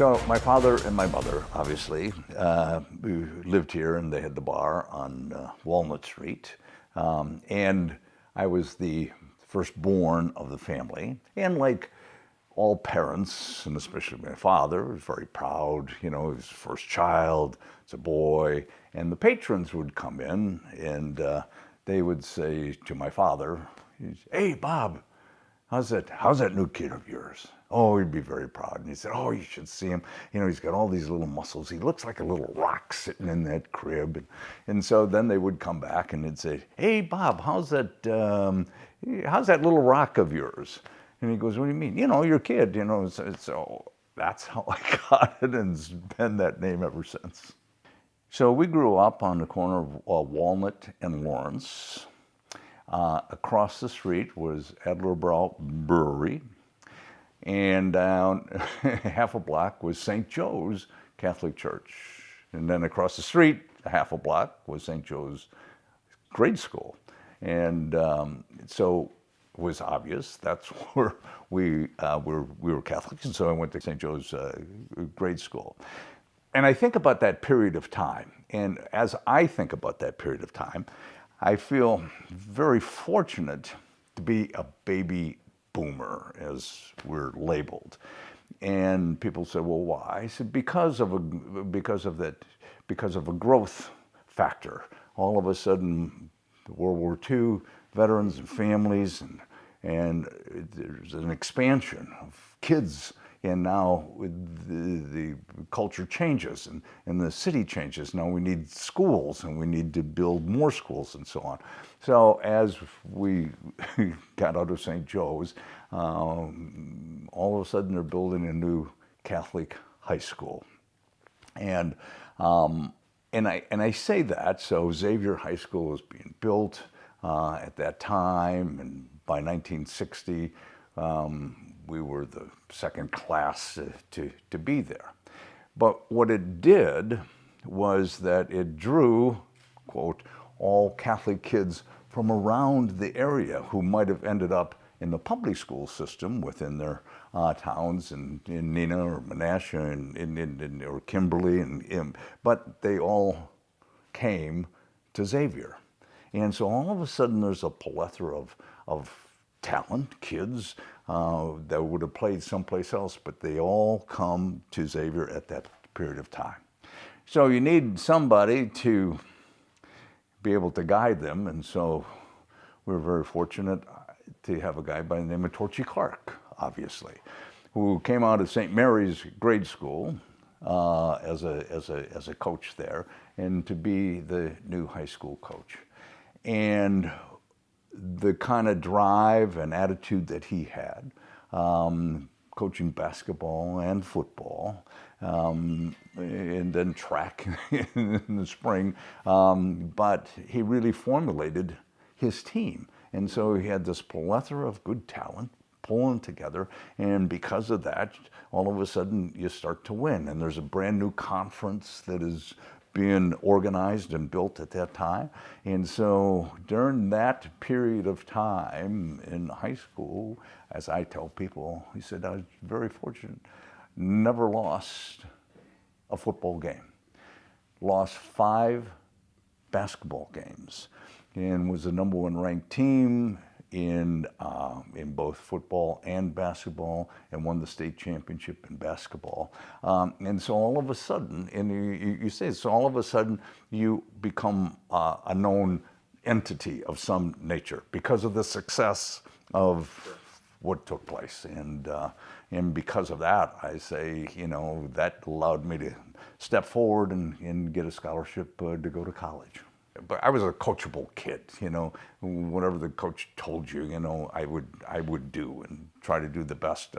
So my father and my mother, obviously, we lived here, and they had the bar on Walnut Street. And I was the firstborn of the family. And like all parents, and especially my father, was very proud. You know, his first child, it's a boy. And the patrons would come in, and they would say to my father, "Hey, Bob, how's that new kid of yours?" Oh, he'd be very proud. And he said, "Oh, you should see him. You know, he's got all these little muscles. He looks like a little rock sitting in that crib." And so then they would come back and they'd say, "Hey, Bob, how's that little rock of yours?" And he goes, "What do you mean?" "You know, your kid, you know." So that's how I got it, and it's been that name ever since. So we grew up on the corner of Walnut and Lawrence. Across the street was Adlerbrow Brewery. And down half a block was St. Joe's Catholic Church. And then across the street, a half a block, was St. Joe's grade school. And so it was obvious that's where we were Catholics. And so I went to St. Joe's grade school. And I think about that period of time. And as I think about that period of time, I feel very fortunate to be a baby boomer, as we're labeled. And people say, "Well, why?" I said, because of a growth factor. All of a sudden, the World War II veterans and families, and there's an expansion of kids. And now the culture changes, and the city changes. Now we need schools, and we need to build more schools, and so on. So as we got out of St. Joe's, all of a sudden they're building a new Catholic high school. And I say that, so Xavier High School was being built at that time, and by 1960, we were the second class to be there. But what it did was that it drew, quote, all Catholic kids from around the area who might have ended up in the public school system within their towns in Neenah or Menasha or Kimberly, but they all came to Xavier. And so all of a sudden there's a plethora of talent, kids that would have played someplace else, but they all come to Xavier at that period of time. So you need somebody to be able to guide them, and so we were very fortunate to have a guy by the name of Torchy Clark, obviously, who came out of St. Mary's grade school as a coach there, and to be the new high school coach. And the kind of drive and attitude that he had, coaching basketball and football, and then track in the spring, but he really formulated his team. And so he had this plethora of good talent pulling together, and because of that, all of a sudden you start to win. And there's a brand new conference that is being organized and built at that time. And so during that period of time in high school, as I tell people, he said, I was very fortunate, never lost a football game, lost 5 basketball games, and was the #1 ranked team in both football and basketball, and won the state championship in basketball. And so all of a sudden, and you say, so all of a sudden you become a known entity of some nature because of the success of what took place. And because of that, I say, you know, that allowed me to step forward and get a scholarship to go to college. But I was a coachable kid, you know. Whatever the coach told you, you know, I would do and try to do the best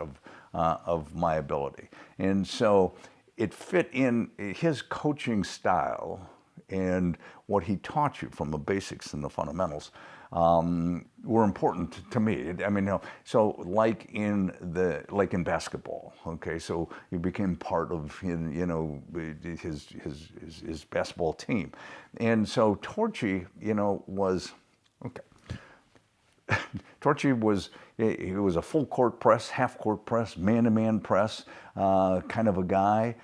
of my ability. And so it fit in his coaching style and what he taught you from the basics and the fundamentals were important to me. I mean, you know, so like in basketball, okay, so you became part of, you know, his basketball team. And so Torchy, you know, was, okay, Torchy was, he was a full court press, half court press, man-to-man press kind of a guy,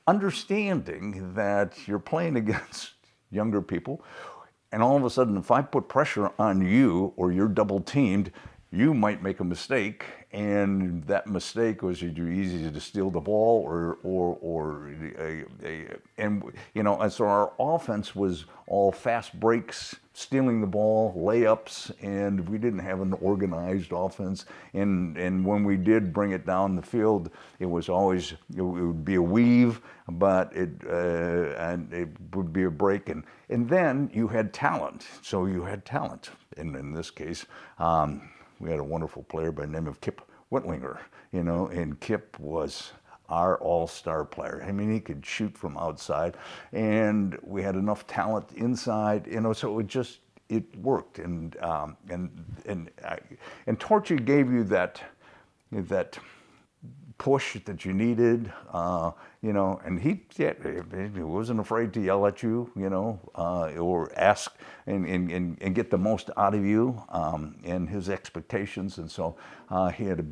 understanding that you're playing against younger people, and all of a sudden, if I put pressure on you or you're double teamed, you might make a mistake, and that mistake was either easy to steal the ball and you know, and so our offense was all fast breaks, stealing the ball, layups, and we didn't have an organized offense. And when we did bring it down the field, it was always, it would be a weave, but and it would be a break, and then you had talent. So you had talent, and in this case, we had a wonderful player by the name of Kip Whitlinger, you know, and Kip was our all-star player. I mean, he could shoot from outside, and we had enough talent inside, you know, so it worked. And Torchy gave you that push that you needed, you know, and he wasn't afraid to yell at you, you know, or ask and get the most out of you, and his expectations. And so he had a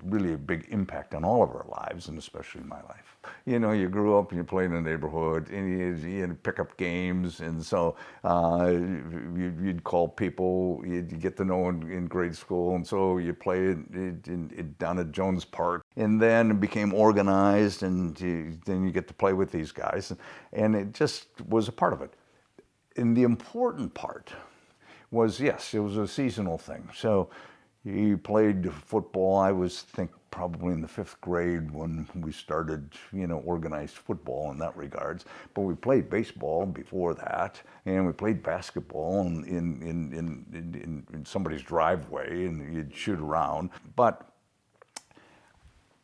really big impact on all of our lives, and especially my life. You know, you grew up and you played in the neighborhood, and you had to pick up games, and so you'd call people, you'd get to know in grade school, and so you played down at Jones Park, and then it became organized, and then you get to play with these guys, and it just was a part of it. And the important part was, yes, it was a seasonal thing. So he played football. I think probably in the 5th grade when we started, you know, organized football in that regards. But we played baseball before that, and we played basketball in somebody's driveway, and you'd shoot around. But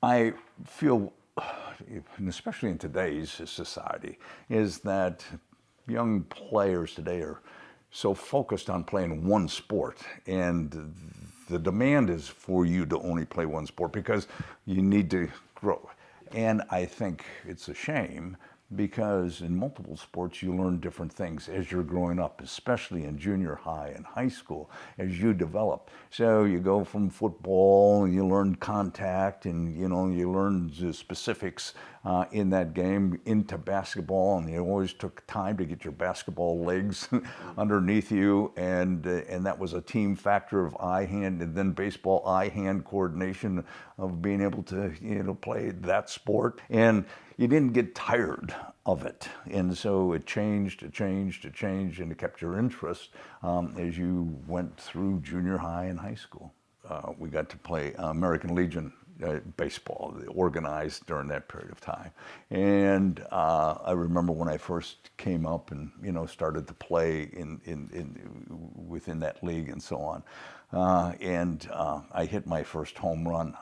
I feel, and especially in today's society, is that young players today are so focused on playing one sport, and the demand is for you to only play one sport because you need to grow. And I think it's a shame, because in multiple sports you learn different things as you're growing up, especially in junior high and high school, as you develop. So you go from football and you learn contact, and you know, you learn the specifics in that game, into basketball, and you always took time to get your basketball legs underneath you, and that was a team factor of eye-hand, and then baseball eye-hand coordination of being able to, you know, play that sport. And you didn't get tired of it, and so it changed, and it kept your interest as you went through junior high and high school. We got to play American Legion baseball, organized during that period of time. And I remember when I first came up and, you know, started to play within that league and so on. I hit my first home run.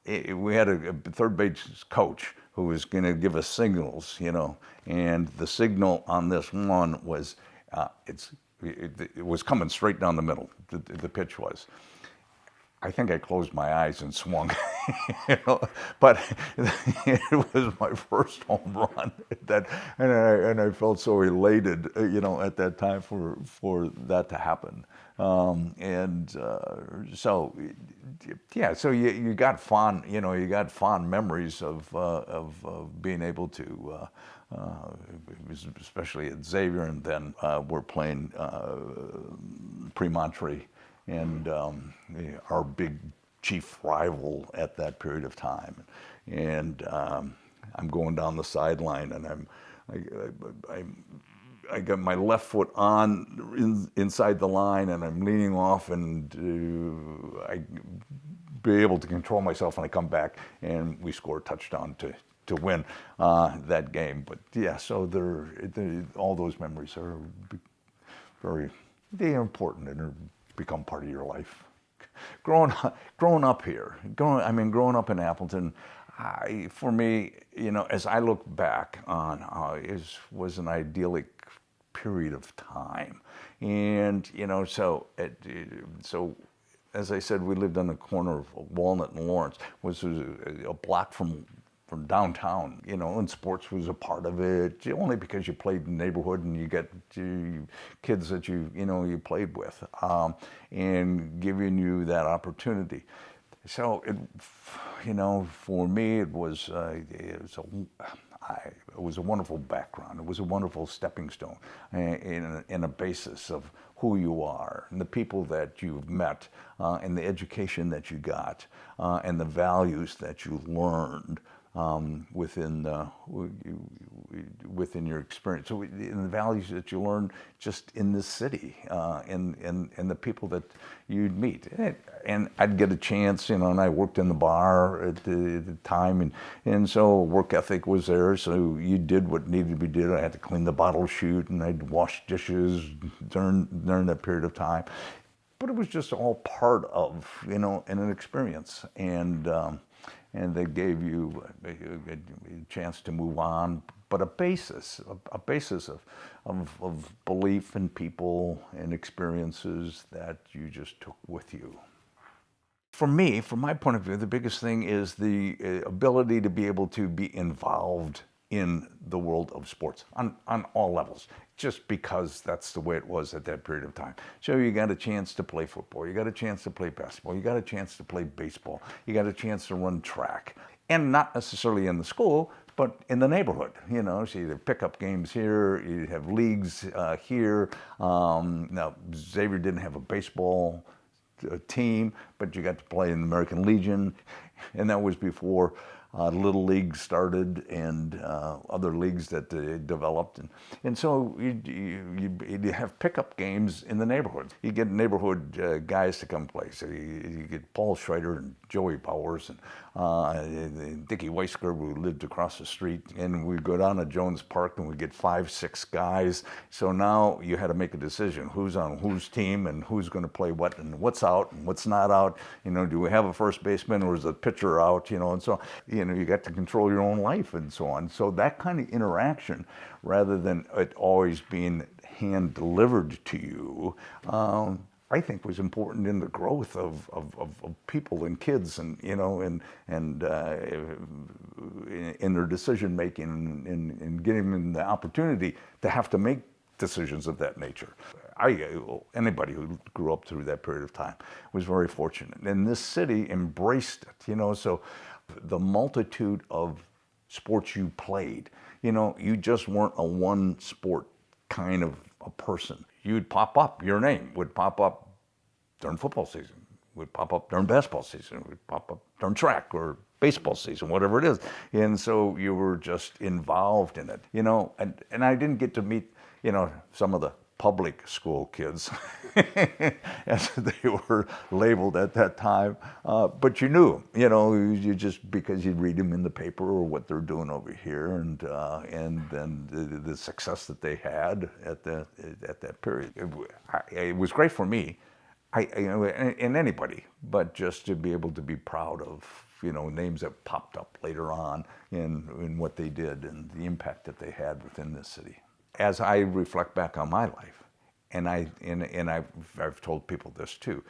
We had a third base coach who was going to give us signals, you know, and the signal on this one was, it was coming straight down the middle, the pitch was. I think I closed my eyes and swung, you know, but it was my first home run, and I felt so elated, you know, at that time for that to happen. So you got fond, you know, you got fond memories of being able to, especially at Xavier, and then we're playing Pre-Montre, and our big chief rival at that period of time. And I'm going down the sideline, and I got my left foot inside the line, and I'm leaning off, and I be able to control myself, and I come back, and we score a touchdown to win that game. But yeah, so all those memories are they're important, and they're become part of your life. Growing up here, growing up in Appleton, for me, you know, as I look back on how it was an idyllic period of time, and you know, so as I said, we lived on the corner of Walnut and Lawrence, which was a block from from downtown, and sports was a part of it, only because you played in the neighborhood and you get kids that you played with, and giving you that opportunity. So for me, it was a wonderful background. It was a wonderful stepping stone in a basis of who you are and the people that you've met, and the education that you got, and the values that you learned within your experience. So in the values that you learned just in this city, and the people that you'd meet. And I'd get a chance, and I worked in the bar at the time, and so work ethic was there, so you did what needed to be done. I had to clean the bottle chute, and I'd wash dishes during that period of time. But it was just all part of, an experience. And they gave you a chance to move on, but a basis of belief in people and experiences that you just took with you. For me, from my point of view, the biggest thing is the ability to be able to be involved in the world of sports on all levels, just because that's the way it was at that period of time. So you got a chance to play football, you got a chance to play basketball, you got a chance to play baseball, you got a chance to run track, and not necessarily in the school, but in the neighborhood. So you have pickup games here, you have leagues here. Now, Xavier didn't have a baseball team, but you got to play in the American Legion, and that was before Little League started and other leagues that developed. And so you'd have pickup games in the neighborhood. You get neighborhood guys to come play. So you get Paul Schrader and Joey Powers and Dickie Weisker, who lived across the street. And we'd go down to Jones Park and we'd get 5, 6 guys. So now you had to make a decision. Who's on whose team and who's going to play what and what's out and what's not out. Do we have a first baseman or is the pitcher out? And so, you got to control your own life and so on. So that kind of interaction, rather than it always being hand delivered to you, I think was important in the growth of people and kids, and in their decision making, and getting them the opportunity to have to make decisions of that nature. Anybody who grew up through that period of time was very fortunate, and this city embraced it. So the multitude of sports you played, you just weren't a one sport kind of a person. You'd pop up, your name would pop up during football season, would pop up during basketball season, would pop up during track or baseball season, whatever it is. And so you were just involved in it, and I didn't get to meet, some of the public school kids, as they were labeled at that time. But you knew, you just because you'd read them in the paper or what they're doing over here, and then the success that they had at that period. It was great for me, and anybody, but just to be able to be proud of, names that popped up later on in what they did and the impact that they had within this city. As I reflect back on my life, and I've told people this too,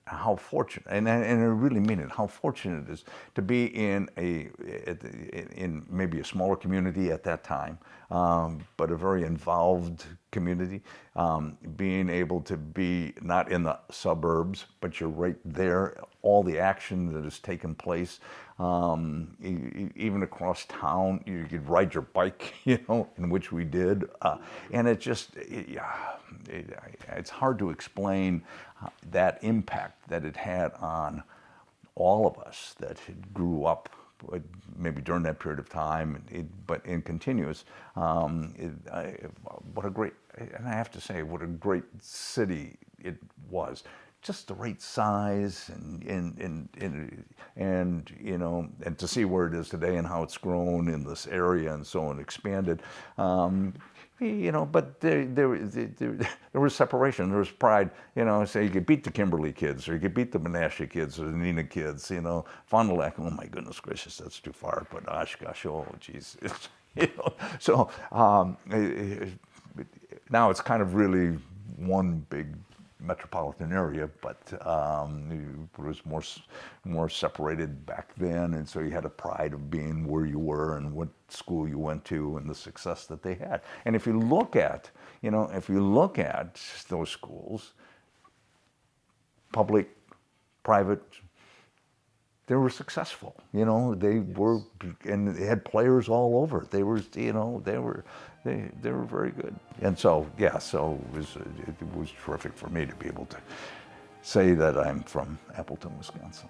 how fortunate, and I really mean it, how fortunate it is to be in maybe a smaller community at that time, but a very involved community, being able to be not in the suburbs, but you're right there, all the action that has taken place, even across town. You could ride your bike, in which we did, and it's hard to explain that impact that it had on all of us that grew up maybe during that period of time, but in continuous. What a great, and I have to say, what a great city it was. Just the right size, and to see where it is today and how it's grown in this area and so on, expanded. But there was separation, there was pride. Say you could beat the Kimberly kids, or you could beat the Menasha kids, or the Neenah kids. Fond du Lac, oh my goodness gracious, that's too far. But Oshkosh, oh geez, So now it's kind of really one big, metropolitan area, but it was more separated back then, and so you had a pride of being where you were and what school you went to and the success that they had. And if you look at, those schools, public, private, they were successful. They were, and they had players all over. They were very good. And so, yeah, so it was terrific for me to be able to say that I'm from Appleton, Wisconsin.